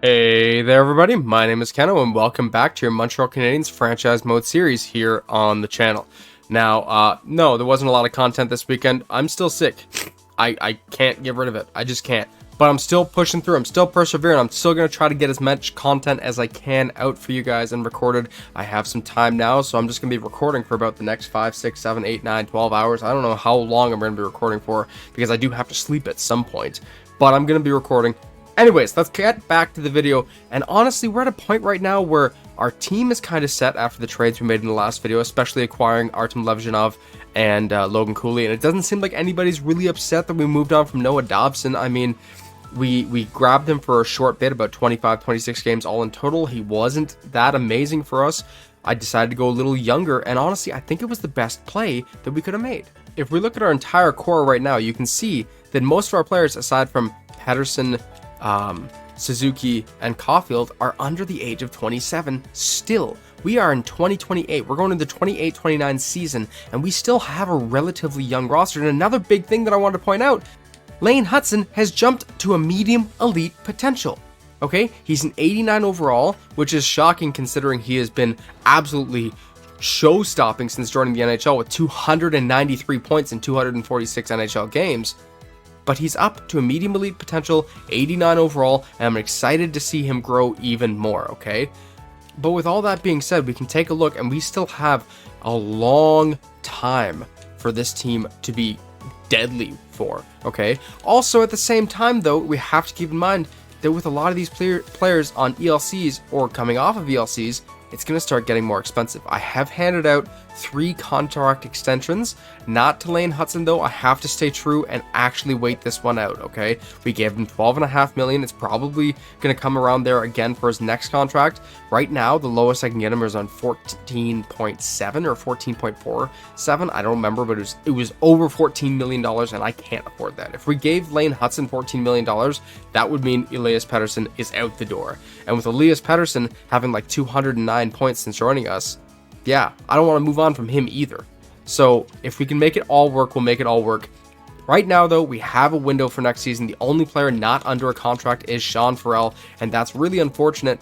Hey there everybody, my name is Keno and welcome back to your Montreal Canadiens franchise mode series here on the channel. Now, no, there wasn't a lot of content this weekend. I'm still sick. I can't get rid of it. I just can't. But I'm still pushing through. I'm still persevering. I'm still going to try to get as much content as I can out for you guys and recorded. I have some time now, so I'm just going to be recording for about the next 5, 6, 7, 8, 9, 12 hours. I don't know how long I'm going to be recording for because I do have to sleep at some point. But I'm going to be recording. Anyways, let's get back to the video, and honestly, we're at a point right now where our team is kind of set after the trades we made in the last video, especially acquiring Artem Levzhinov and Logan Cooley, and it doesn't seem like anybody's really upset that we moved on from Noah Dobson. I mean, we grabbed him for a short bit, about 25, 26 games all in total. He wasn't that amazing for us. I decided to go a little younger, and honestly, I think it was the best play that we could have made. If we look at our entire core right now, you can see that most of our players, aside from Pettersson, Suzuki and Caulfield, are under the age of 27 still. We are in 2028. We're going into the 28-29 season, and we still have a relatively young roster. And another big thing that I wanted to point out, Lane Hutson has jumped to a medium elite potential. Okay, he's an 89 overall, which is shocking considering he has been absolutely show-stopping since joining the NHL with 293 points in 246 NHL games. But he's up to a medium elite potential, 89 overall, and I'm excited to see him grow even more, okay? But with all that being said, we can take a look, and we still have a long time for this team to be deadly for, okay? Also, at the same time, though, we have to keep in mind that with a lot of these players on ELCs or coming off of ELCs, it's going to start getting more expensive. I have handed out 3 contract extensions, not to Lane Hutson though. I have to stay true and actually wait this one out, okay? We gave him $12.5 million. It's probably going to come around there again for his next contract. Right now, the lowest I can get him is on 14.7 or 14.47. I don't remember, but it was over $14 million, and I can't afford that. If we gave Lane Hutson $14 million, that would mean Elias Pettersson is out the door. And with Elias Pettersson having like 209 points since joining us, yeah, I don't want to move on from him either. So if we can make it all work, we'll make it all work. Right now, though, we have a window for next season. The only player not under a contract is Sean Farrell, and that's really unfortunate,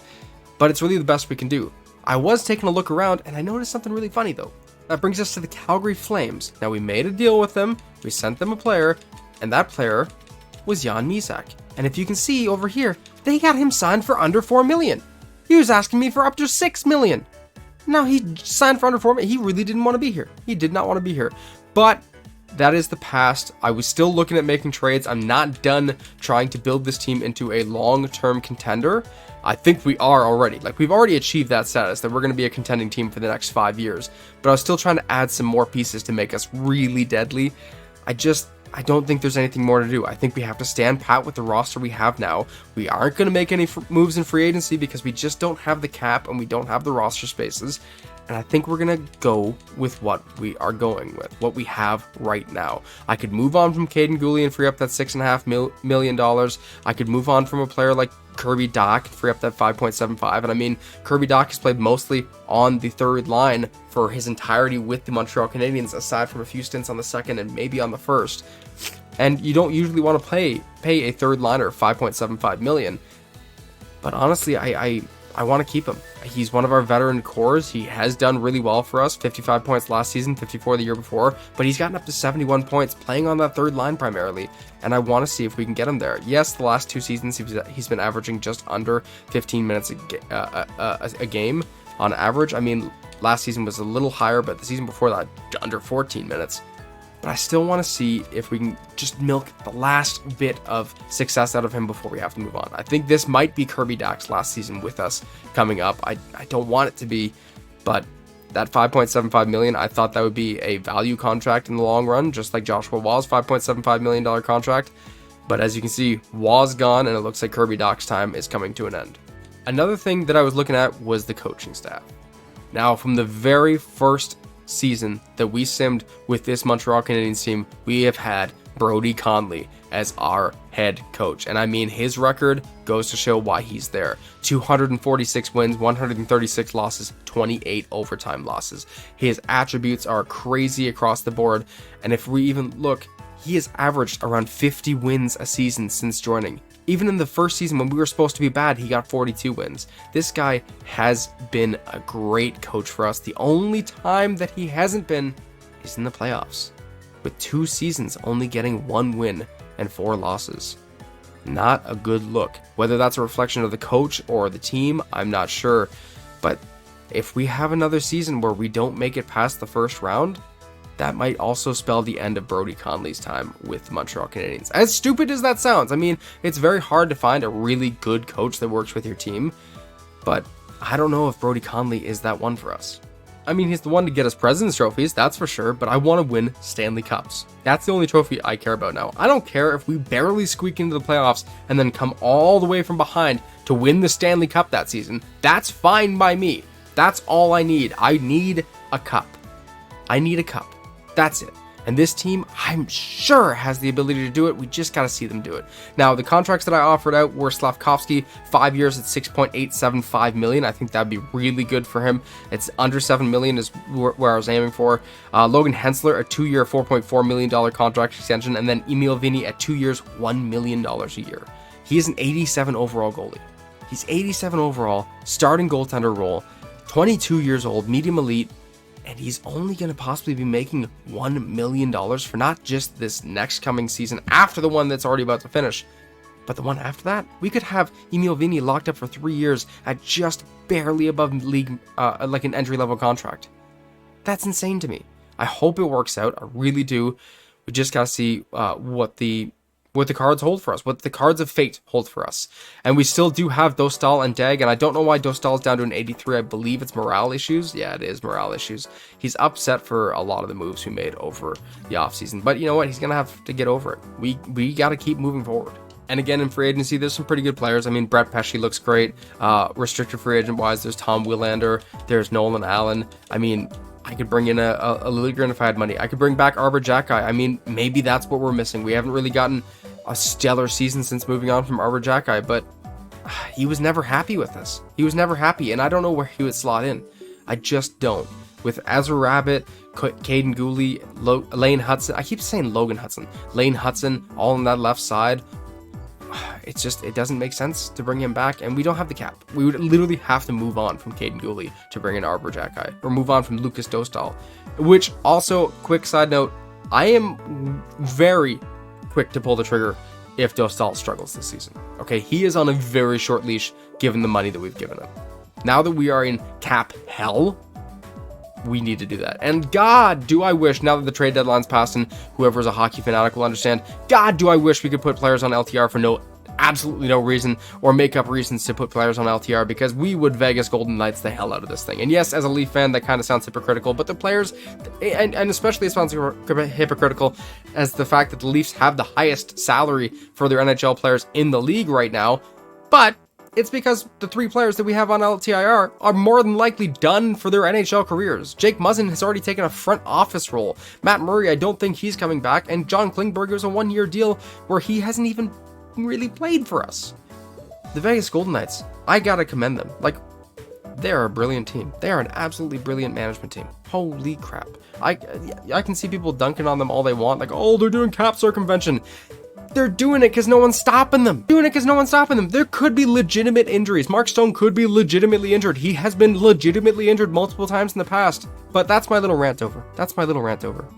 but it's really the best we can do. I was taking a look around, and I noticed something really funny, though. That brings us to the Calgary Flames. Now, we made a deal with them, we sent them a player, and that player was Jan Mysak. And if you can see over here, they got him signed for under $4 million. He was asking me for up to $6 million. Now, he signed for under $4 million. He really didn't want to be here. He did not want to be here. But that is the past. I was still looking at making trades. I'm not done trying to build this team into a long-term contender. I think we are already. Like, we've already achieved that status, that we're going to be a contending team for the next 5 years. But I was still trying to add some more pieces to make us really deadly. I don't think there's anything more to do. I think we have to stand pat with the roster we have now. We aren't going to make any moves in free agency because we just don't have the cap and we don't have the roster spaces. And I think we're going to go with what we are going with, what we have right now. I could move on from Caden Gooley and free up that $6.5 million. I could move on from a player like Kirby Dach and free up that 5.75. And I mean, Kirby Dach has played mostly on the third line for his entirety with the Montreal Canadiens, aside from a few stints on the second and maybe on the first. And you don't usually want to pay a third liner $5.75 million. But honestly, I want to keep him. He's one of our veteran cores. He has done really well for us. 55 points last season, 54 the year before. But he's gotten up to 71 points playing on that third line primarily. And I want to see if we can get him there. Yes, the last 2 seasons he's been averaging just under 15 minutes a game on average. I mean, last season was a little higher, but the season before that, under 14 minutes. But I still want to see if we can just milk the last bit of success out of him before we have to move on. I think this might be Kirby Dach's last season with us coming up. I don't want it to be, but that $5.75 million, I thought that would be a value contract in the long run, just like Joshua Waugh's $5.75 million contract. But as you can see, Waugh's gone, and it looks like Kirby Dach's time is coming to an end. Another thing that I was looking at was the coaching staff. Now, from the very first season that we simmed with this Montreal Canadiens team, we have had Brody Conley as our head coach. And I mean, his record goes to show why he's there. 246 wins, 136 losses, 28 overtime losses. His attributes are crazy across the board. And if we even look, he has averaged around 50 wins a season since joining. Even in the first season when we were supposed to be bad, he got 42 wins. This guy has been a great coach for us. The only time that he hasn't been is in the playoffs, with 2 seasons only getting 1 win and 4 losses. Not a good look. Whether that's a reflection of the coach or the team, I'm not sure. But if we have another season where we don't make it past the first round, that might also spell the end of Brody Conley's time with the Montreal Canadiens. As stupid as that sounds, I mean, it's very hard to find a really good coach that works with your team, but I don't know if Brody Conley is that one for us. I mean, he's the one to get us President's trophies, that's for sure, but I want to win Stanley Cups. That's the only trophy I care about now. I don't care if we barely squeak into the playoffs and then come all the way from behind to win the Stanley Cup that season. That's fine by me. That's all I need. I need a cup. I need a cup. That's it. And this team, I'm sure, has the ability to do it. We just got to see them do it. Now, the contracts that I offered out were Slavkovsky, 5 years at $6.875 million. I think that'd be really good for him. It's under $7 million is where I was aiming for. Logan Hensler, a 2-year, $4.4 million contract extension. And then Emil Vinny at 2 years, $1 million a year. He is an 87 overall goalie. He's 87 overall, starting goaltender role, 22 years old, medium elite. And he's only going to possibly be making $1 million for not just this next coming season after the one that's already about to finish, but the one after that. We could have Emil Vinny locked up for 3 years at just barely above league, like an entry-level contract. That's insane to me. I hope it works out. I really do. We just got to see what the cards hold for us, what the cards of fate hold for us. And we still do have Dostal and Dag, and I don't know why Dostal is down to an 83. I believe it's morale issues. Yeah, it is morale issues. He's upset for a lot of the moves we made over the offseason. But you know what? He's going to have to get over it. We got to keep moving forward. And again, in free agency, there's some pretty good players. I mean, Brett Pesce looks great. Restricted free agent-wise, there's Tom Willander. There's Nolan Allen. I mean, I could bring in a Liljegren if I had money. I could bring back Arbor Xhekaj. I mean, maybe that's what we're missing. We haven't really gotten a stellar season since moving on from Arbor Xhekaj, but he was never happy with us. He was never happy, and I don't know where he would slot in. I just don't. With Ezra Rabbit, Caden Gooley, Lane Hudson, I keep saying Logan Hudson, Lane Hudson, all on that left side, it doesn't make sense to bring him back, and we don't have the cap. We would literally have to move on from Caden Gooley to bring in Arbor Xhekaj, or move on from Lucas Dostal, which also, quick side note, I am very quick to pull the trigger if Dostal struggles this season. Okay, he is on a very short leash given the money that we've given him. Now that we are in cap hell, we need to do that. And God, do I wish, now that the trade deadline's passed and whoever's a hockey fanatic will understand, God, do I wish we could put players on LTR for absolutely no reason, or make up reasons to put players on LTR, because we would Vegas Golden Knights the hell out of this thing. And yes, as a Leaf fan, that kind of sounds hypocritical, but the players, and especially it sounds hypocritical as the fact that the Leafs have the highest salary for their NHL players in the league right now, but it's because the 3 players that we have on LTIR are more than likely done for their NHL careers. Jake Muzzin has already taken a front office role. Matt Murray, I don't think he's coming back, and John Klingberg is a 1-year deal where he hasn't even really played for us. The Vegas Golden Knights, I gotta commend them. Like, they're a brilliant team. They are an absolutely brilliant management team. Holy crap. I can see people dunking on them all they want, like, oh, they're doing cap circumvention. They're doing it because no one's stopping them. There could be legitimate injuries. Mark Stone could be legitimately injured. He has been legitimately injured multiple times in the past. But that's my little rant over.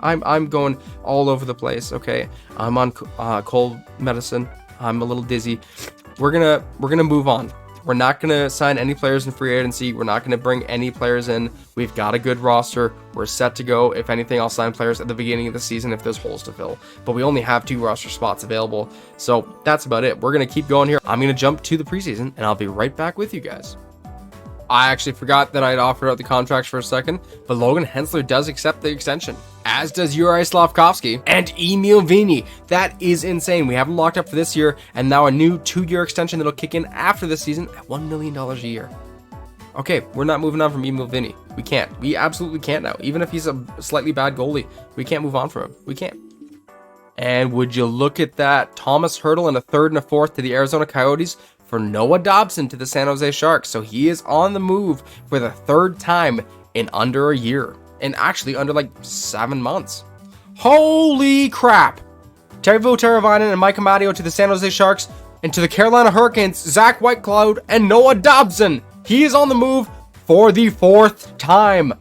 I'm going all over the place, okay? I'm on cold medicine. I'm a little dizzy. We're gonna move on. We're not gonna sign any players in free agency. We're not gonna bring any players in. We've got a good roster. We're set to go. If anything, I'll sign players at the beginning of the season if there's holes to fill. But we only have 2 roster spots available. So that's about it. We're gonna keep going here. I'm gonna jump to the preseason, and I'll be right back with you guys. I actually forgot that I'd offered out the contracts for a second, but Logan Hensler does accept the extension, as does Juraj Slavkovsky and Emil Vinny. That is insane. We have him locked up for this year, and now a new 2-year extension that'll kick in after this season at $1 million a year. Okay, we're not moving on from Emil Vinny. We can't. We absolutely can't now. Even if he's a slightly bad goalie, we can't move on from him. We can't. And would you look at that? Thomas Hertl and a 3rd and a 4th to the Arizona Coyotes for Noah Dobson to the San Jose Sharks. So he is on the move for the 3rd time in under a year. And actually under like 7 months. Holy crap! Teuvo Teravainen and Mike Amadio to the San Jose Sharks. And to the Carolina Hurricanes, Zach Whitecloud and Noah Dobson. He is on the move for the 4th time.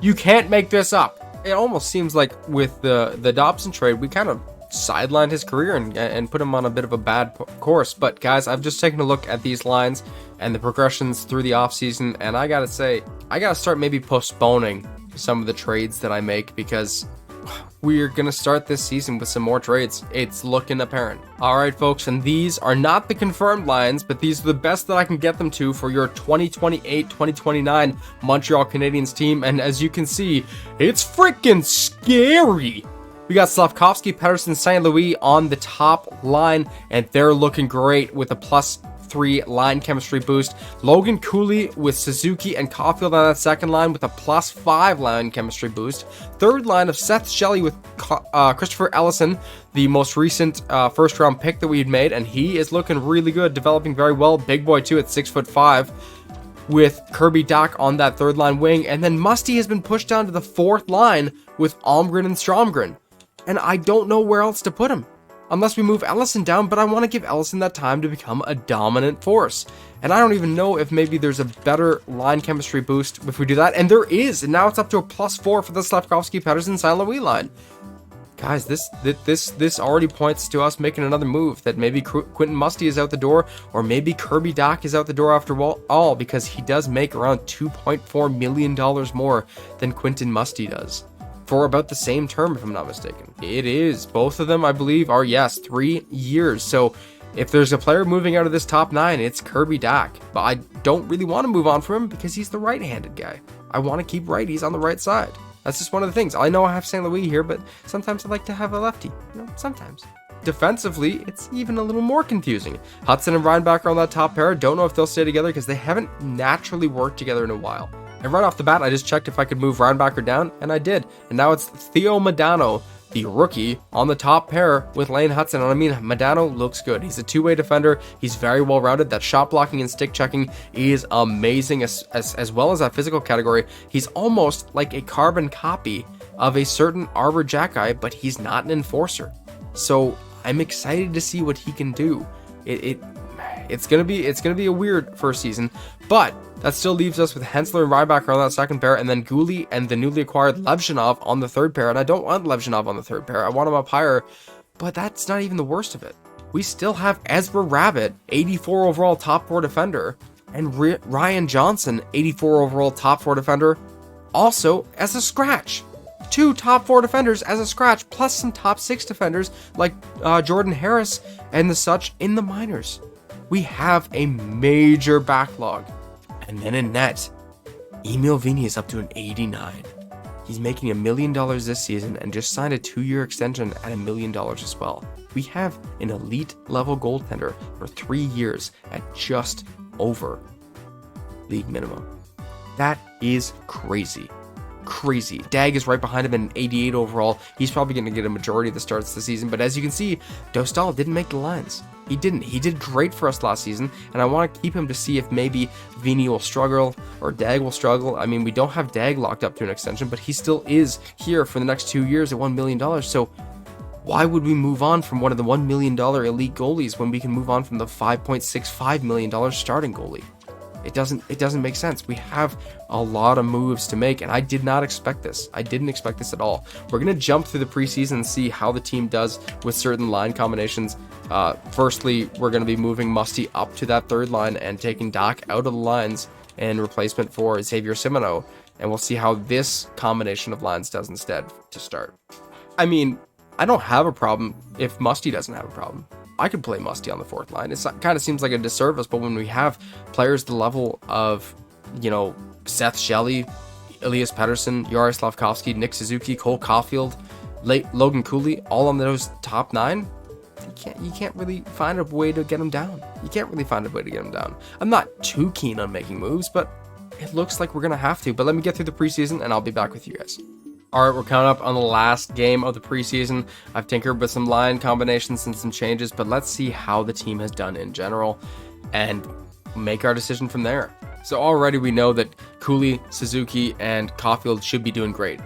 You can't make this up. It almost seems like with the Dobson trade, we kind of sidelined his career and put him on a bit of a bad course. But guys, I've just taken a look at these lines and the progressions through the offseason, and I gotta say, I gotta start maybe postponing some of the trades that I make, because we're gonna start this season with some more trades. It's looking apparent. Alright folks, and these are not the confirmed lines, but these are the best that I can get them to for your 2028-2029 Montreal Canadiens team, and as you can see, it's freaking scary. We got Slafkovsky, Pettersson, St. Louis on the top line, and they're looking great with a +3 line chemistry boost. Logan Cooley with Suzuki and Caulfield on that second line with a +5 line chemistry boost. Third line of Seth Shelley with Christopher Ellison, the most recent first round pick that we had made, and he is looking really good, developing very well. Big boy too at 6'5", with Kirby Dach on that third line wing. And then Musty has been pushed down to the 4th line with Almgren and Stromgren. And I don't know where else to put him, unless we move Ellison down, but I want to give Ellison that time to become a dominant force. And I don't even know if maybe there's a better line chemistry boost if we do that, and there is, and now it's up to a +4 for the Slafkovsky, Pettersson, St. Louis line. Guys, this already points to us making another move, that maybe Quentin Musty is out the door, or maybe Kirby Dach is out the door after all, because he does make around $2.4 million more than Quentin Musty does, for about the same term, if I'm not mistaken. It is. Both of them, I believe, are, yes, 3 years. So if there's a player moving out of this top 9, it's Kirby Dach. But I don't really want to move on from him because he's the right-handed guy. I want to keep righties on the right side. That's just one of the things. I know I have St. Louis here, but sometimes I like to have a lefty. You know, sometimes. Defensively, it's even a little more confusing. Hudson and Reinbacher on that top pair. Don't know if they'll stay together because they haven't naturally worked together in a while. And right off the bat, I just checked if I could move Reinbacher down, and I did. And now it's Theo Modano, the rookie, on the top pair with Lane Hudson. And I mean, Modano looks good. He's a two-way defender. He's very well-rounded. That shot blocking and stick checking is amazing, as well as that physical category. He's almost like a carbon copy of a certain Arbor Jack guy, but he's not an enforcer. So I'm excited to see what he can do. It's gonna be a weird first season, but that still leaves us with Hensler and Reinbacher on that second pair, and then Gouli and the newly acquired Levshinov on the third pair. And I don't want Levshinov on the third pair. I want him up higher, but that's not even the worst of it. We still have Ezra Rabbit, 84 overall top 4 defender, and Ryan Johnson, 84 overall top 4 defender, also as a scratch. 2 top 4 defenders as a scratch, plus some top 6 defenders like Jordan Harris and the such in the minors. We have a major backlog. And then in net, Emil Vini is up to an 89. He's making $1 million this season and just signed a 2-year extension at $1 million as well. We have an elite level goaltender for 3 years at just over league minimum. That is crazy. Crazy. Dag is right behind him at an 88 overall. He's probably going to get a majority of the starts this season, but as you can see, Dostal didn't make the lines. He didn't. He did great for us last season, and I want to keep him to see if maybe Vini will struggle or Dag will struggle. I mean, we don't have Dag locked up to an extension, but he still is here for the next 2 years at $1 million. So why would we move on from one of the $1 million elite goalies when we can move on from the $5.65 million starting goalie? It doesn't make sense. We have a lot of moves to make, and I did not expect this. I didn't expect this at all. We're going to jump through the preseason and see how the team does with certain line combinations. Firstly, we're going to be moving Musty up to that third line and taking Dach out of the lines in replacement for Xavier Simoneau, and we'll see how this combination of lines does instead to start. I mean, I don't have a problem if Musty doesn't have a problem. I could play Musty on the fourth line. It kind of seems like a disservice, but when we have players the level of, you know, Seth Shelley, Elias Pettersson, Jari Slafkovsky, Nick Suzuki, Cole Caulfield, Logan Cooley, all on those top 9, you can't really find a way to get them down. You can't really find a way to get them down. I'm not too keen on making moves, but it looks like we're going to have to. But let me get through the preseason, and I'll be back with you guys. All right, we're coming up on the last game of the preseason. I've tinkered with some line combinations and some changes, but let's see how the team has done in general and make our decision from there. So already we know that Cooley, Suzuki, and Caulfield should be doing great.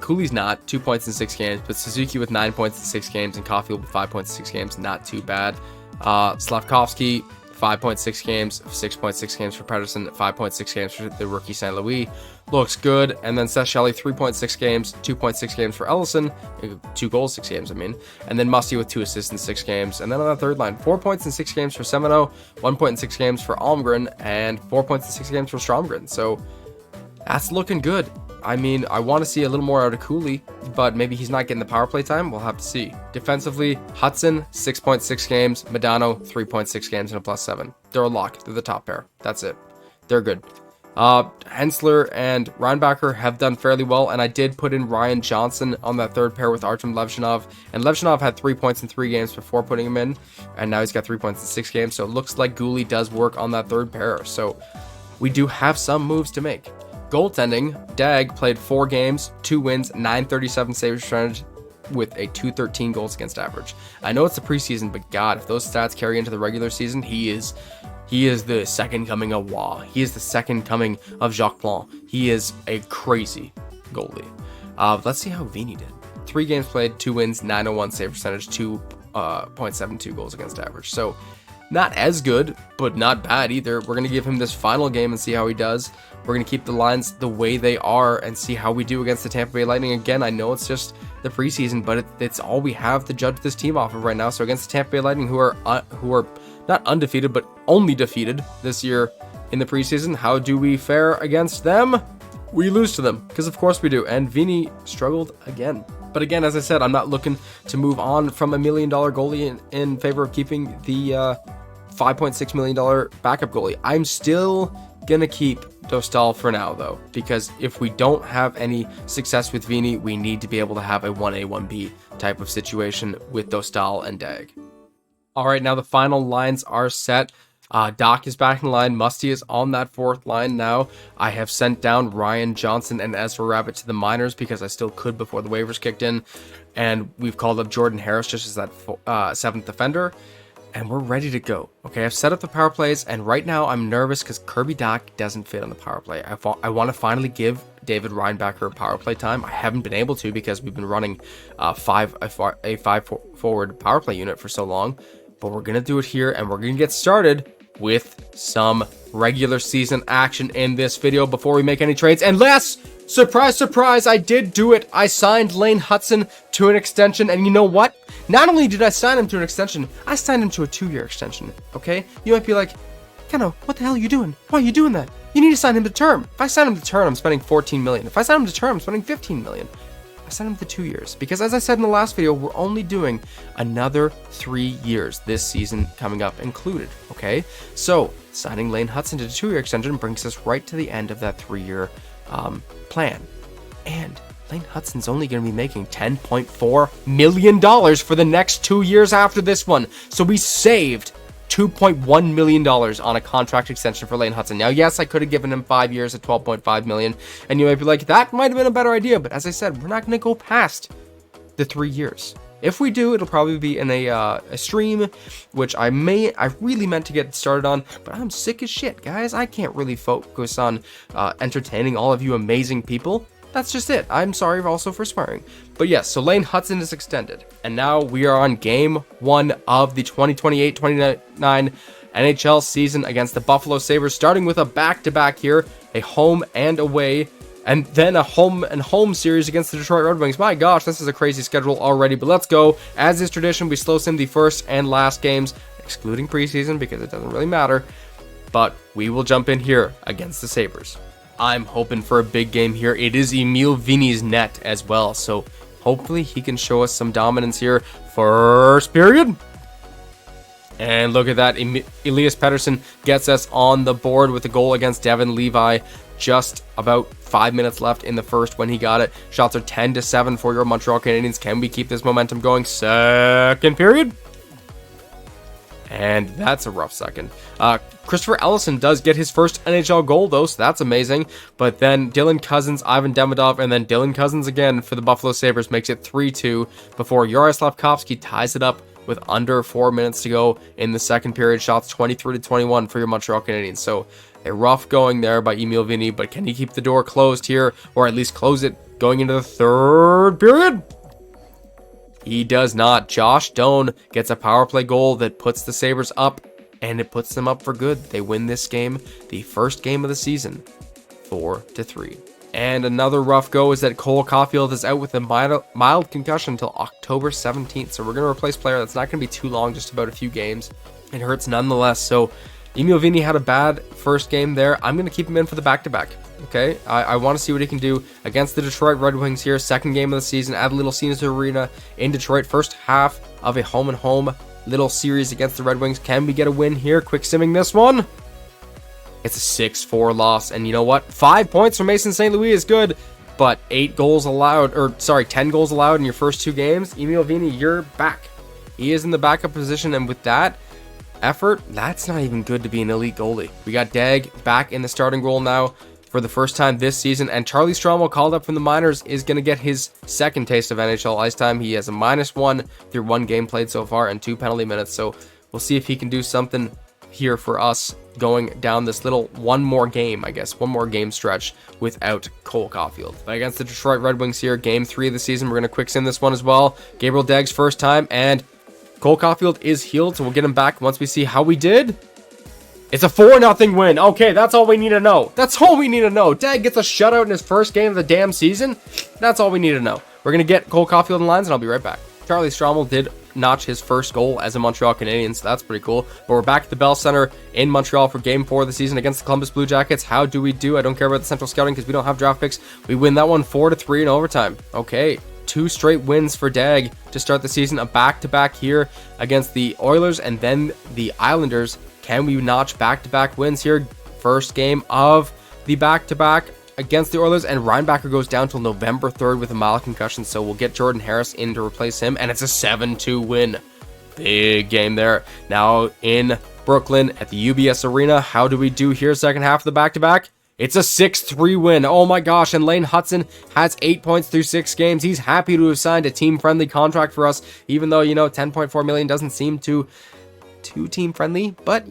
Cooley's not 2 points in 6 games, but Suzuki with 9 points in 6 games and Caulfield with 5 points in 6 games, not too bad. Slavkovsky, 5.6 games, 6.6 games for Pedersen, 5.6 games for the rookie St. Louis. Looks good. And then Seth Shelley, 3.6 games, 2.6 games for Ellison, 2 goals, 6 games, I mean. And then Musty with 2 assists in 6 games. And then on the third line, 4 points in 6 games for Semino, 1 point in 6 games for Almgren, and 4 points in 6 games for Stromgren. So that's looking good. I mean, I want to see a little more out of Cooley, but maybe he's not getting the power play time. We'll have to see. Defensively, Hudson, 6.6 games. Medano, 3.6 games and a +7. They're a lock. They're the top pair. That's it. They're good. Hensler and Reinbacher have done fairly well, and I did put in Ryan Johnson on that third pair with Artem Levshinov, and Levshinov had 3 points in 3 games before putting him in, and now he's got 3 points in 6 games, so it looks like Cooley does work on that third pair, so we do have some moves to make. Goaltending, Dag played 4 games, 2 wins, 937 save percentage with a 213 goals against average. I know it's the preseason, but God, if those stats carry into the regular season, he is the second coming of Waugh. He is the second coming of Jacques Plante. He is a crazy goalie. Let's see how Vini did. 3 games played, 2 wins, 901 save percentage, 2.72 goals against average. So not as good, but not bad either. We're going to give him this final game and see how he does. We're going to keep the lines the way they are and see how we do against the Tampa Bay Lightning. Again, I know it's just the preseason, but it's all we have to judge this team off of right now. So against the Tampa Bay Lightning, who are not undefeated, but only defeated this year in the preseason, how do we fare against them? We lose to them, because of course we do. And Vini struggled again. But again, as I said, I'm not looking to move on from $1 million goalie in favor of keeping the $5.6 million backup goalie. I'm still going to keep Dostal for now, though, because if we don't have any success with Vini, we need to be able to have a 1A, 1B type of situation with Dostal and Dag. All right, now the final lines are set. Doc is back in line. Musty is on that 4th line now. I have sent down Ryan Johnson and Ezra Rabbit to the minors because I still could before the waivers kicked in. And we've called up Jordan Harris just as that 7th defender. And we're ready to go. Okay, I've set up the power plays. And right now I'm nervous because Kirby Doc doesn't fit on the power play. I want to finally give David Reinbacher power play time. I haven't been able to because we've been running a 5 forward power play unit for so long. But we're going to do it here, and we're going to get started with some regular season action in this video before we make any trades. And last, surprise, surprise, I did do it. I signed Lane Hudson to an extension, and you know what? Not only did I sign him to an extension, I signed him to a 2-year extension, okay? You might be like, Keno, what the hell are you doing? Why are you doing that? You need to sign him to term. If I sign him to term, I'm spending $14 million. If I sign him to term, I'm spending $15 million. I signed him to 2 years because, as I said in the last video, we're only doing another 3 years this season coming up included, okay? So signing Lane Hudson to a 2-year extension brings us right to the end of that 3-year plan. And Lane Hudson's only going to be making $10.4 million for the next 2 years after this one. So we saved $2.1 million on a contract extension for Lane Hudson. Now, yes, I could have given him 5 years at $12.5 million, and you might be like, that might have been a better idea, but as I said, we're not going to go past the 3 years. If we do, it'll probably be in a stream, which I really meant to get started on, but I'm sick as shit, guys. I can't really focus on entertaining all of you amazing people. That's just it. I'm sorry also for swearing. But yes, so Lane Hudson is extended. And now we are on game 1 of the 2028-29 NHL season against the Buffalo Sabres, starting with a back-to-back here, a home and away, and then a home series against the Detroit Red Wings. My gosh, this is a crazy schedule already, but let's go. As is tradition, we slow sim the first and last games, excluding preseason because it doesn't really matter, but we will jump in here against the Sabres. I'm hoping for a big game here. It is Emil Vini's net as well, so hopefully he can show us some dominance here. First period. And look at that. Elias Pettersson gets us on the board with a goal against Devin Levi. Just about 5 minutes left in the first when he got it. Shots are 10-7 for your Montreal Canadiens. Can we keep this momentum going? Second period. And that's a rough second. Christopher Ellison does get his first NHL goal, though, so that's amazing. But then Dylan Cousins, Ivan Demidov, and then Dylan Cousins again for the Buffalo Sabres makes it 3-2 before Juraj Slavkovsky ties it up with under 4 minutes to go in the second period. Shots 23-21 for your Montreal Canadiens. So a rough going there by Emil Vini, but can he keep the door closed here, or at least close it going into the third period? He does not. Josh Doan gets a power play goal that puts the Sabres up, and it puts them up for good. They win this game, the first game of the season, 4-3. And another rough go is that Cole Caulfield is out with a mild concussion until October 17th. So we're going to replace a player that's not going to be too long, just about a few games. It hurts nonetheless. So Emil Vini had a bad first game there. I'm going to keep him in for the back-to-back. Okay, I want to see what he can do against the Detroit Red Wings here. Second game of the season at Little Caesars Arena in Detroit. First half of a home-and-home little series against the Red Wings. Can we get a win here? Quick simming this one. It's a 6-4 loss. And you know what? 5 points from Mason St. Louis is good. But 10 goals allowed in your first 2 games. Emil Vini, you're back. He is in the backup position. And with that effort, that's not even good to be an elite goalie. We got Dag back in the starting role now for the first time this season, and Charlie Strommel, called up from the minors, is going to get his second taste of NHL ice time. He has a -1 through 1 game played so far and 2 penalty minutes, so we'll see if he can do something here for us going down this little one more game stretch without Cole Caulfield. But against the Detroit Red Wings here, game 3 of the season, we're going to quick sim this one as well. Gabriel Dag's first time, and Cole Caulfield is healed, so we'll get him back once we see how we did. It's a 4-0 win. Okay, that's all we need to know. That's all we need to know. Dag gets a shutout in his first game of the damn season. That's all we need to know. We're going to get Cole Caulfield in lines, and I'll be right back. Charlie Strommel did notch his first goal as a Montreal Canadiens, so that's pretty cool. But we're back at the Bell Center in Montreal for game 4 of the season against the Columbus Blue Jackets. How do we do? I don't care about the central scouting because we don't have draft picks. We win that one 4-3 in overtime. Okay, 2 straight wins for Dag to start the season. A back-to-back here against the Oilers and then the Islanders. Can we notch back-to-back wins here? First game of the back-to-back against the Oilers, and Reinbacher goes down till November 3rd with a mild concussion, so we'll get Jordan Harris in to replace him, and it's a 7-2 win. Big game there. Now in Brooklyn at the UBS Arena, how do we do here second half of the back-to-back? It's a 6-3 win. Oh my gosh, and Lane Hudson has 8 points through 6 games. He's happy to have signed a team-friendly contract for us, even though, $10.4 million doesn't seem too team friendly, but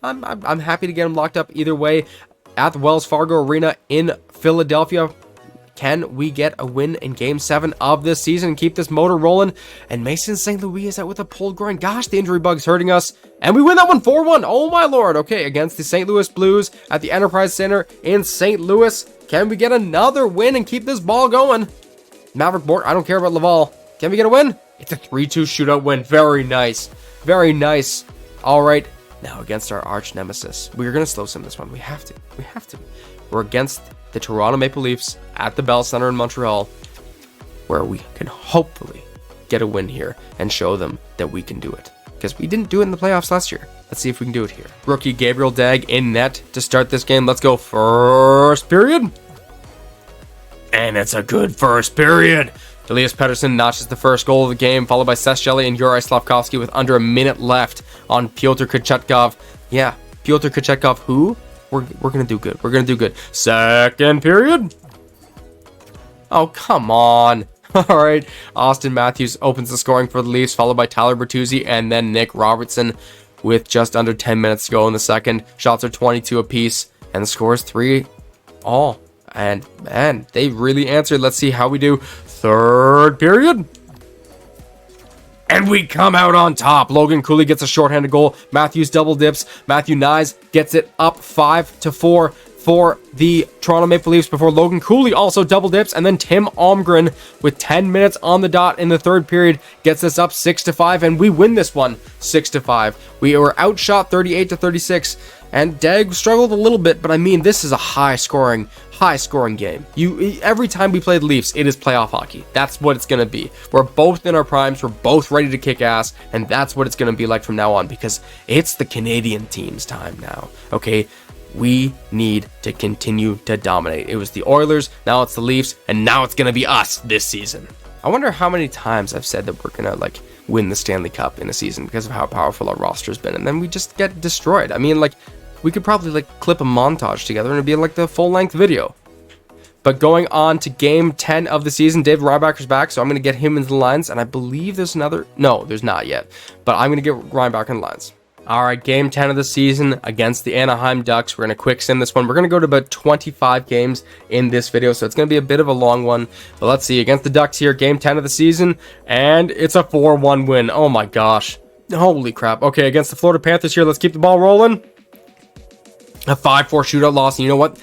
I'm happy to get him locked up either way at the Wells Fargo Arena in Philadelphia. Can we get a win in game 7 of this season and keep this motor rolling? And Mason St. Louis is out with a pulled groin. Gosh, the injury bug's hurting us, and we win that one 4-1. Oh my lord. Okay, against the St. Louis Blues at the Enterprise Center in St. Louis. Can we get another win and keep this ball going? Maverick Bort, I don't care about Laval. Can we get a win? It's a 3-2 shootout win. Very nice. Very nice. All right, now against our arch nemesis. We're going to slow sim this one. We have to. We're against the Toronto Maple Leafs at the Bell Center in Montreal, where we can hopefully get a win here and show them that we can do it. Because we didn't do it in the playoffs last year. Let's see if we can do it here. Rookie Gabriel Dag in net to start this game. Let's go first period. And it's a good first period. Elias Pettersson notches the first goal of the game, followed by Seth Shelley and Yuri Slafkovsky with under a minute left on Pyotr Kochetkov. Yeah, Pyotr Kochetkov, who? We're going to do good. We're going to do good. Second period. Oh, come on. All right. Austin Matthews opens the scoring for the Leafs, followed by Tyler Bertuzzi and then Nick Robertson with just under 10 minutes to go in the second. Shots are 22 apiece, and the score is 3-all. And, man, they really answered. Let's see how we do. Third period. And we come out on top. Logan Cooley gets a shorthanded goal. Matthews double dips. Matthew Nyes gets it up 5-4 for the Toronto Maple Leafs before Logan Cooley also double dips. And then Tim Almgren with 10 minutes on the dot in the third period gets us up 6-5. And we win this one 6-5. We were outshot 38-36. And Dag struggled a little bit, but I mean, this is a high scoring game. Every time we play the Leafs, it is playoff hockey. That's what it's going to be. We're both in our primes. We're both ready to kick ass. And that's what it's going to be like from now on, because it's the Canadian team's time now. Okay. We need to continue to dominate. It was the Oilers. Now it's the Leafs. And now it's going to be us this season. I wonder how many times I've said that we're going to win the Stanley Cup in a season because of how powerful our roster's been. And then we just get destroyed. I mean, we could probably clip a montage together and it'd be the full-length video. But going on to game 10 of the season, David Reinbacher's back, so I'm going to get him into the lines, and I believe there's another. No, there's not yet. But I'm going to get Reinbacher in the lines. All right, game 10 of the season against the Anaheim Ducks. We're going to quick sim this one. We're going to go to about 25 games in this video, so it's going to be a bit of a long one. But let's see, against the Ducks here, game 10 of the season, and it's a 4-1 win. Oh my gosh. Holy crap. Okay, against the Florida Panthers here, let's keep the ball rolling. A 5-4 shootout loss, and you know what?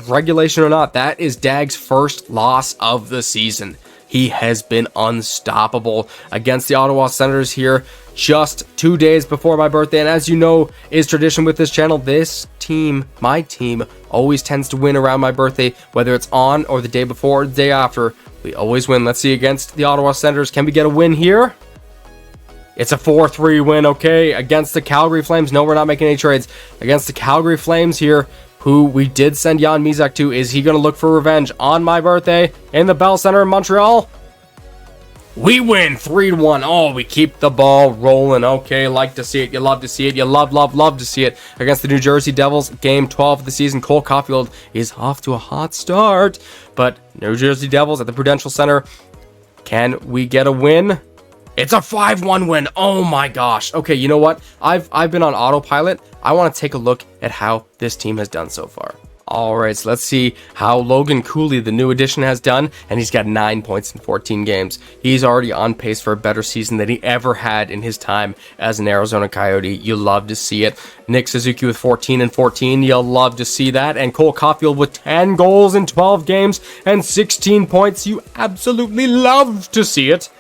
Regulation or not, that is Dag's first loss of the season. He has been unstoppable against the Ottawa Senators here just 2 days before my birthday. And as you know, is tradition with this channel, this team, my team, always tends to win around my birthday, whether it's on or the day before or the day after. We always win. Let's see, against the Ottawa Senators, can we get a win here? It's a 4-3 win, okay, against the Calgary Flames. No, we're not making any trades. Against the Calgary Flames here, who we did send Jan Mizak to. Is he going to look for revenge on my birthday in the Bell Center in Montreal? We win 3-1. Oh, we keep the ball rolling. Okay, like to see it. You love to see it. You love to see it. Against the New Jersey Devils, game 12 of the season. Cole Caulfield is off to a hot start. But New Jersey Devils at the Prudential Center. Can we get a win? It's a 5-1 win. Oh my gosh. Okay, you know what? I've been on autopilot. I want to take a look at how this team has done so far. All right, so let's see how Logan Cooley, the new addition, has done. And he's got 9 points in 14 games. He's already on pace for a better season than he ever had in his time as an Arizona Coyote. You love to see it. Nick Suzuki with 14 and 14. You'll love to see that. And Cole Caulfield with 10 goals in 12 games and 16 points. You absolutely love to see it.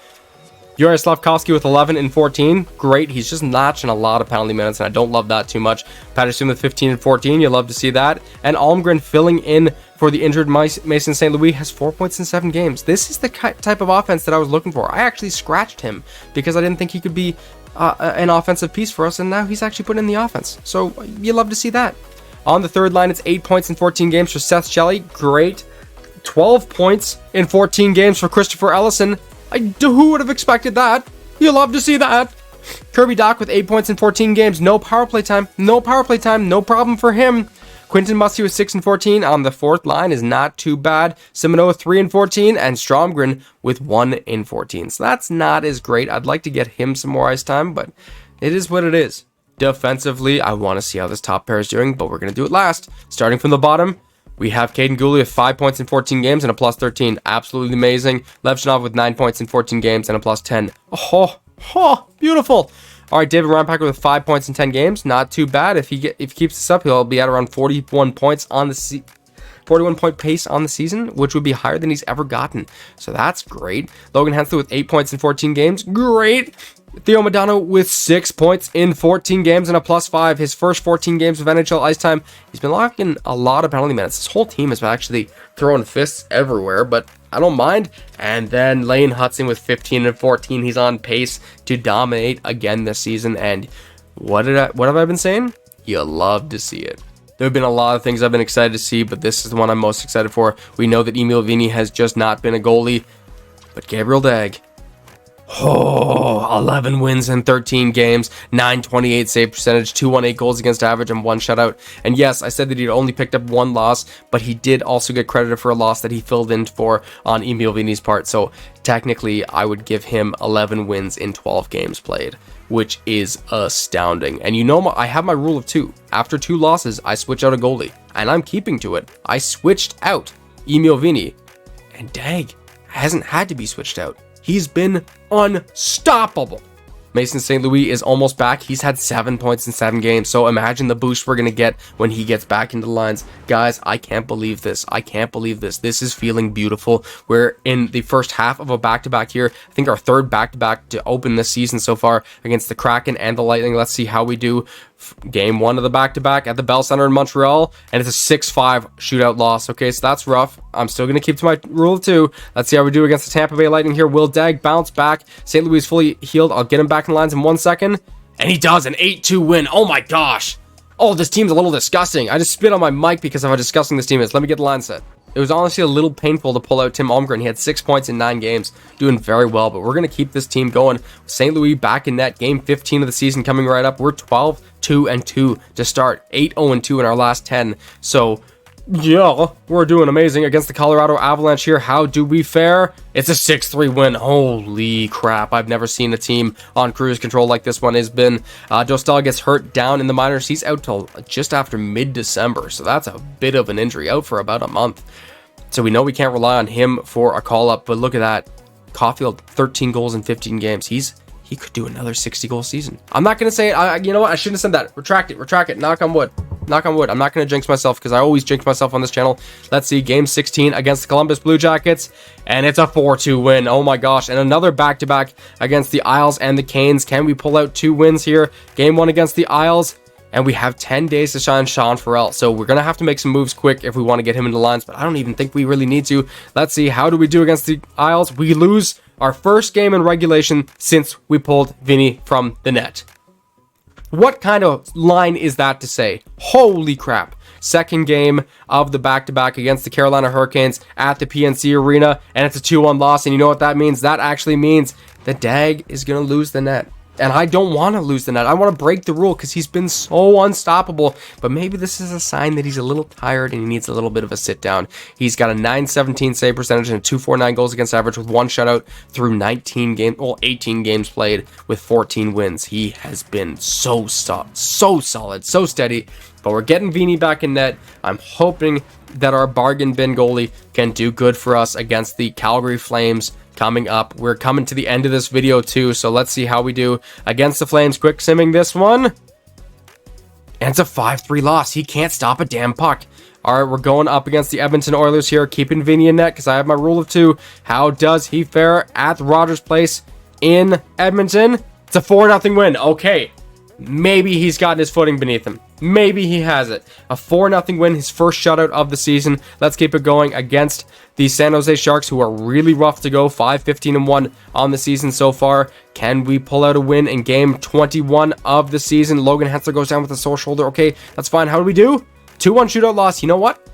Yuri Slavkovsky with 11 and 14. Great. He's just notching a lot of penalty minutes, and I don't love that too much. Patterson with 15 and 14. You love to see that. And Almgren filling in for the injured Mason St. Louis has 4 points in 7 games. This is the type of offense that I was looking for. I actually scratched him because I didn't think he could be an offensive piece for us, and now he's actually putting in the offense. So you love to see that. On the third line, it's 8 points in 14 games for Seth Shelley. Great. 12 points in 14 games for Christopher Ellison. Who would have expected that? You love to see that. Kirby Dach with 8 points in 14 games. No power play time. No power play time. No problem for him. Quinton Musty with 6 and 14 on the fourth line is not too bad. Simoneau with 3 and 14 and Stromgren with 1 in 14. So that's not as great. I'd like to get him some more ice time, but it is what it is. Defensively, I want to see how this top pair is doing, but we're going to do it last. Starting from the bottom, we have Caden Gooley with 5 points in 14 games and a plus 13. Absolutely amazing. Levchinov with 9 points in 14 games and a plus 10. Oh, beautiful. All right, David Reinpacker with 5 points in 10 games. Not too bad. If he keeps this up, he'll be at around 41 points on the 41-point pace on the season, which would be higher than he's ever gotten. So that's great. Logan Hensler with 8 points in 14 games. Great. Theo Modano with 6 points in 14 games and a plus 5. His first 14 games of NHL ice time. He's been locking a lot of penalty minutes. This whole team has been actually throwing fists everywhere, but I don't mind. And then Lane Hudson with 15 and 14. He's on pace to dominate again this season. And what have I been saying? You love to see it. There have been a lot of things I've been excited to see, but this is the one I'm most excited for. We know that Emil Vini has just not been a goalie, but Gabriel Dag. 11 wins in 13 games, 928 save percentage, 218 goals against average, and 1 shutout. And yes, I said that he'd only picked up 1 loss, but he did also get credited for a loss that he filled in for on Emil Vini's part. So technically, I would give him 11 wins in 12 games played, which is astounding. And you know, I have my rule of 2. After 2 losses, I switch out a goalie, and I'm keeping to it. I switched out Emil Vini, and Dag hasn't had to be switched out. He's been unstoppable. Mason St. Louis is almost back. He's had 7 points in 7 games. So imagine the boost we're going to get when he gets back into the lines. Guys, I can't believe this. I can't believe this. This is feeling beautiful. We're in the first half of a back-to-back here. I think our third back-to-back to open this season so far against the Kraken and the Lightning. Let's see how we do. Game 1 of the back-to-back at the Bell Center in Montreal, and it's a 6-5 shootout loss. Okay, so that's rough. I'm still going to keep to my rule of 2. Let's see how we do against the Tampa Bay Lightning here. Will Dag bounce back? St. Louis is fully healed. I'll get him back in lines in 1 second, and he does. An 8-2 win. Oh my gosh. Oh, this team's a little disgusting. I just spit on my mic because of how disgusting this team is. Let me get the line set. It was honestly a little painful to pull out Tim Almgren. He had 6 points in 9 games, doing very well, but we're going to keep this team going. St. Louis back in net, game 15 of the season coming right up. We're 12-2-2 to start, 8-0-2 in our last 10. So Yeah, we're doing amazing against the Colorado Avalanche here. How do we fare? It's a 6-3 win. Holy crap. I've never seen a team on cruise control like this one has been. Dostal gets hurt down in the minors. He's out till just after mid-December, so that's a bit of an injury, out for about a month. So we know we can't rely on him for a call-up, but look at that. Caulfield, 13 goals in 15 games. He could do another 60-goal season. I'm not going to say it. You know what? I shouldn't have said that. Retract it. Knock on wood. Knock on wood. I'm not going to jinx myself because I always jinx myself on this channel. Let's see. Game 16 against the Columbus Blue Jackets. And it's a 4-2 win. Oh my gosh. And another back-to-back against the Isles and the Canes. Can we pull out 2 wins here? Game 1 against the Isles. And we have 10 days to shine Sean Farrell. So we're going to have to make some moves quick if we want to get him into lines. But I don't even think we really need to. Let's see. How do we do against the Isles? We lose our first game in regulation since we pulled Vinny from the net. What kind of line is that to say? Holy crap. Second game of the back-to-back against the Carolina Hurricanes at the PNC Arena. And it's a 2-1 loss. And you know what that means? That actually means the Dag is going to lose the net. And I don't want to lose the net. I want to break the rule because he's been so unstoppable. But maybe this is a sign that he's a little tired and he needs a little bit of a sit down. He's got a .917 save percentage and a .249 goals against average with 1 shutout through 18 games played with 14 wins. He has been so solid, so steady. But we're getting Vini back in net. I'm hoping that our bargain bin goalie can do good for us against the Calgary Flames coming up. We're coming to the end of this video too, so let's see how we do against the Flames. Quick simming this one. And it's a 5-3 loss. He can't stop a damn puck. All right, we're going up against the Edmonton Oilers here, keeping Vinny in net because I have my rule of 2. How does he fare at the Rogers Place in Edmonton? It's a 4-0 win. Okay, maybe he's gotten his footing beneath him. Maybe he has it. A 4-0 win, his first shutout of the season. Let's keep it going against the San Jose Sharks, who are really rough to go. 5-15-1 on the season so far. Can we pull out a win in game 21 of the season? Logan Hensler goes down with a sore shoulder. Okay, that's fine. How do we do? 2-1 shootout loss. You know what?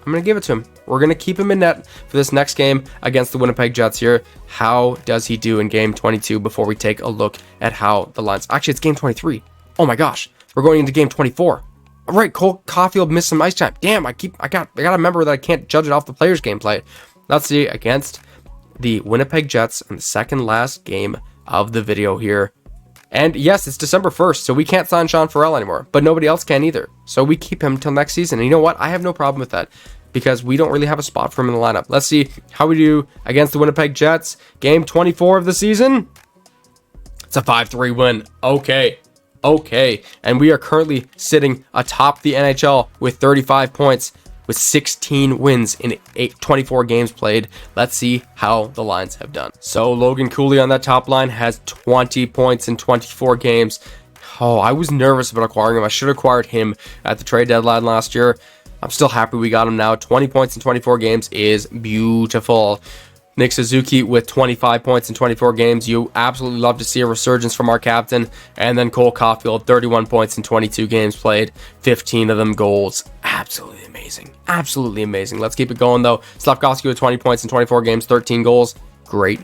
I'm going to give it to him. We're going to keep him in net for this next game against the Winnipeg Jets here. How does he do in game 22 before we take a look at how the lines... Actually, it's game 23. Oh my gosh. We're going into game 24. All right, Cole Caulfield missed some ice time. Damn, I got to remember that I can't judge it off the player's gameplay. Let's see, against the Winnipeg Jets in the second last game of the video here. And yes, it's December 1st, so we can't sign Sean Farrell anymore, but nobody else can either. So we keep him till next season. And you know what? I have no problem with that because we don't really have a spot for him in the lineup. Let's see how we do against the Winnipeg Jets. Game 24 of the season. It's a 5-3 win. Okay, and we are currently sitting atop the NHL with 35 points with 16 wins in 24 games played. Let's see how the lines have done. So Logan Cooley on that top line has 20 points in 24 games. Oh, I was nervous about acquiring him. I should have acquired him at the trade deadline last year. I'm still happy we got him now. 20 points in 24 games is beautiful. Nick Suzuki with 25 points in 24 games. You absolutely love to see a resurgence from our captain. And then Cole Caulfield, 31 points in 22 games played, 15 of them goals. Absolutely amazing. Absolutely amazing. Let's keep it going, though. Slavkovsky with 20 points in 24 games, 13 goals. Great.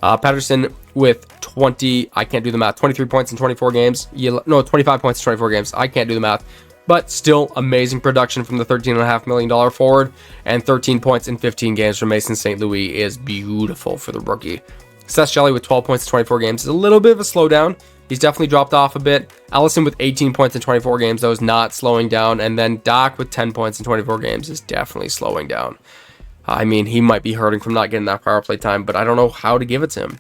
Patterson with 23 points in 24 games. 25 points in 24 games. I can't do the math. But still amazing production from the $13.5 million forward, and 13 points in 15 games from Mason St. Louis is beautiful for the rookie. Seth Shelley with 12 points in 24 games is a little bit of a slowdown. He's definitely dropped off a bit. Allison with 18 points in 24 games, though, is not slowing down. And then Doc with 10 points in 24 games is definitely slowing down. I mean, he might be hurting from not getting that power play time, but I don't know how to give it to him.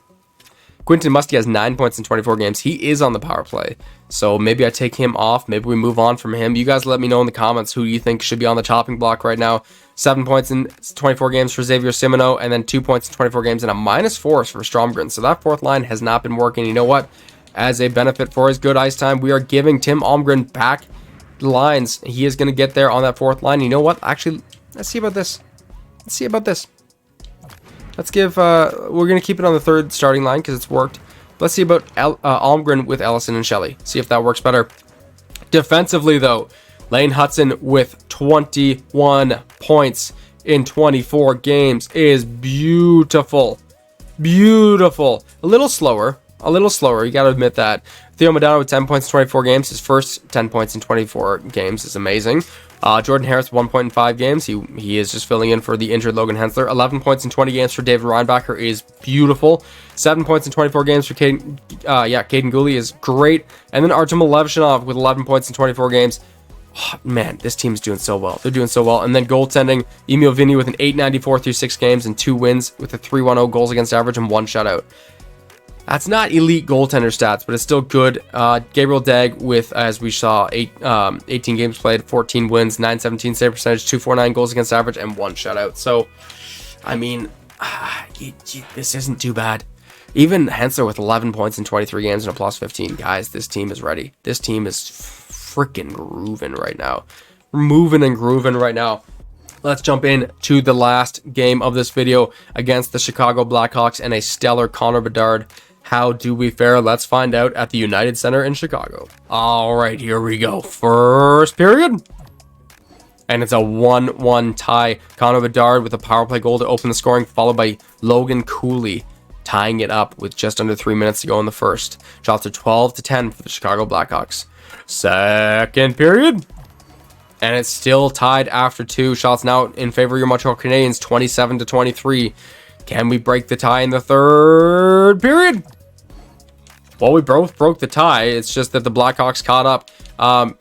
Quinton Musty has 9 points in 24 games. He is on the power play. So maybe I take him off. Maybe we move on from him. You guys let me know in the comments who you think should be on the chopping block right now. 7 points in 24 games for Xavier Simoneau, and then 2 points in 24 games and a -4 for Stromgren. So that fourth line has not been working. You know what? As a benefit for his good ice time, we are giving Tim Almgren back lines. He is going to get there on that fourth line. You know what? Actually, let's see about this. Let's give, we're going to keep it on the third starting line because it's worked. Let's see about Almgren with Ellison and Shelley. See if that works better. Defensively, though, Lane Hudson with 21 points in 24 games is beautiful. A little slower, a little slower. You got to admit that. Theo Modano with 10 points in 24 games. His first 10 points in 24 games is amazing. Jordan Harris, 1 point in 5 games. He is just filling in for the injured Logan Hensler. 11 points in 20 games for David Reinbacher is beautiful. 7 points in 24 games for Caden Gooley is great. And then Artem Levshinov with 11 points in 24 games. Oh, man, this team's doing so well. They're doing so well. And then goaltending, Emil Vinny with an 894 through 6 games and 2 wins with a 3.10 goals against average and 1 shutout. That's not elite goaltender stats, but it's still good. Gabriel Dag with, as we saw, 18 games played, 14 wins, 917 save percentage, 249 goals against average, and 1 shutout. So, I mean, this isn't too bad. Even Hensler with 11 points in 23 games and a plus 15. Guys, this team is ready. This team is freaking grooving right now. We're moving and grooving right now. Let's jump in to the last game of this video against the Chicago Blackhawks and a stellar Connor Bedard. How do we fare? Let's find out at the United Center in Chicago. All right, here we go. First period. And it's a 1-1 tie. Connor Bedard with a power play goal to open the scoring, followed by Logan Cooley tying it up with just under 3 minutes to go in the first. Shots are 12-10 for the Chicago Blackhawks. Second period. And it's still tied after 2 shots now in favor of your Montreal Canadiens, 27-23. Can we break the tie in the third period? Well, we both broke the tie. It's just that the Blackhawks caught up.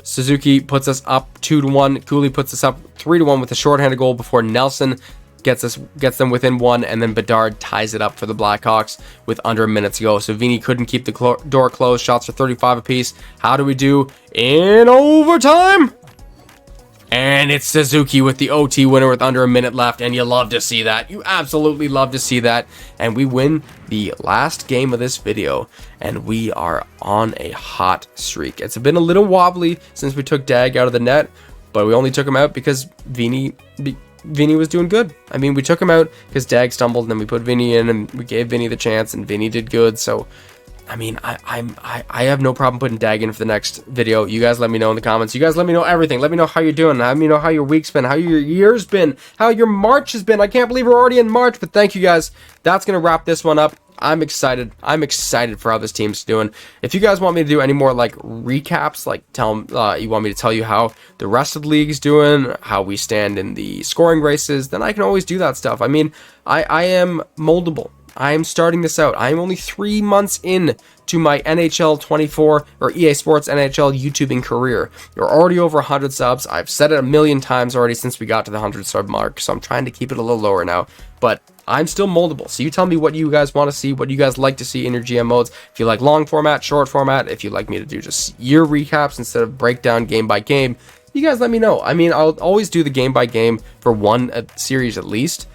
Suzuki puts us up 2-1. Cooley puts us up 3-1 with a shorthanded goal before Nelson gets them within 1, and then Bedard ties it up for the Blackhawks with under a minute to go. So Vini couldn't keep the door closed. Shots are 35 apiece. How do we do in overtime? And it's Suzuki with the OT winner with under a minute left, and you love to see that. You absolutely love to see that. And we win the last game of this video, and we are on a hot streak. It's been a little wobbly since we took Dag out of the net, but we only took him out because Vini was doing good. I mean, we took him out because Dag stumbled, and then we put Vini in, and we gave Vini the chance, and Vini did good. So, I mean, I have no problem putting Dag in for the next video. You guys let me know in the comments. You guys let me know everything. Let me know how you're doing. Let me know how your week's been, how your year's been, how your March has been. I can't believe we're already in March, but thank you guys. That's going to wrap this one up. I'm excited. I'm excited for how this team's doing. If you guys want me to do any more like recaps, like you want me to tell you how the rest of the league's doing, how we stand in the scoring races, then I can always do that stuff. I mean, I am moldable. I am starting this out. I am only 3 months in to my NHL 24 or EA Sports NHL YouTubing career. You're already over 100 subs. I've said it a million times already since we got to the 100 sub mark, so I'm trying to keep it a little lower now. But I'm still moldable. So you tell me what you guys want to see, what you guys like to see in your GM modes. If you like long format, short format, if you like me to do just year recaps instead of breakdown game by game, you guys let me know. I mean, I'll always do the game by game for one series at least.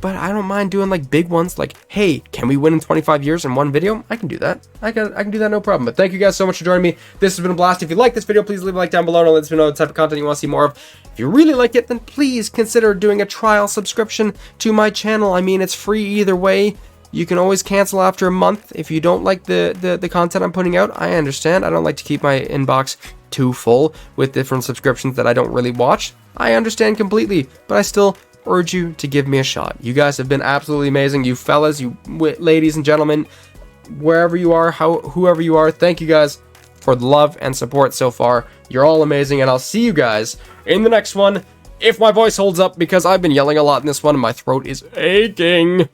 But I don't mind doing like big ones like, hey, can we win in 25 years in one video? I can do that. I can do that, no problem. But thank you guys so much for joining me. This has been a blast. If you like this video, please leave a like down below and let me know the type of content you want to see more of. If you really like it, then please consider doing a trial subscription to my channel. I mean, it's free either way. You can always cancel after a month if you don't like the content I'm putting out. I understand. I don't like to keep my inbox too full with different subscriptions that I don't really watch. I understand completely, but I still urge you to give me a shot. You guys have been absolutely amazing. You fellas, you ladies and gentlemen, wherever you are, whoever you are, thank you guys for the love and support so far. You're all amazing, and I'll see you guys in the next one, if my voice holds up, because I've been yelling a lot in this one and my throat is aching.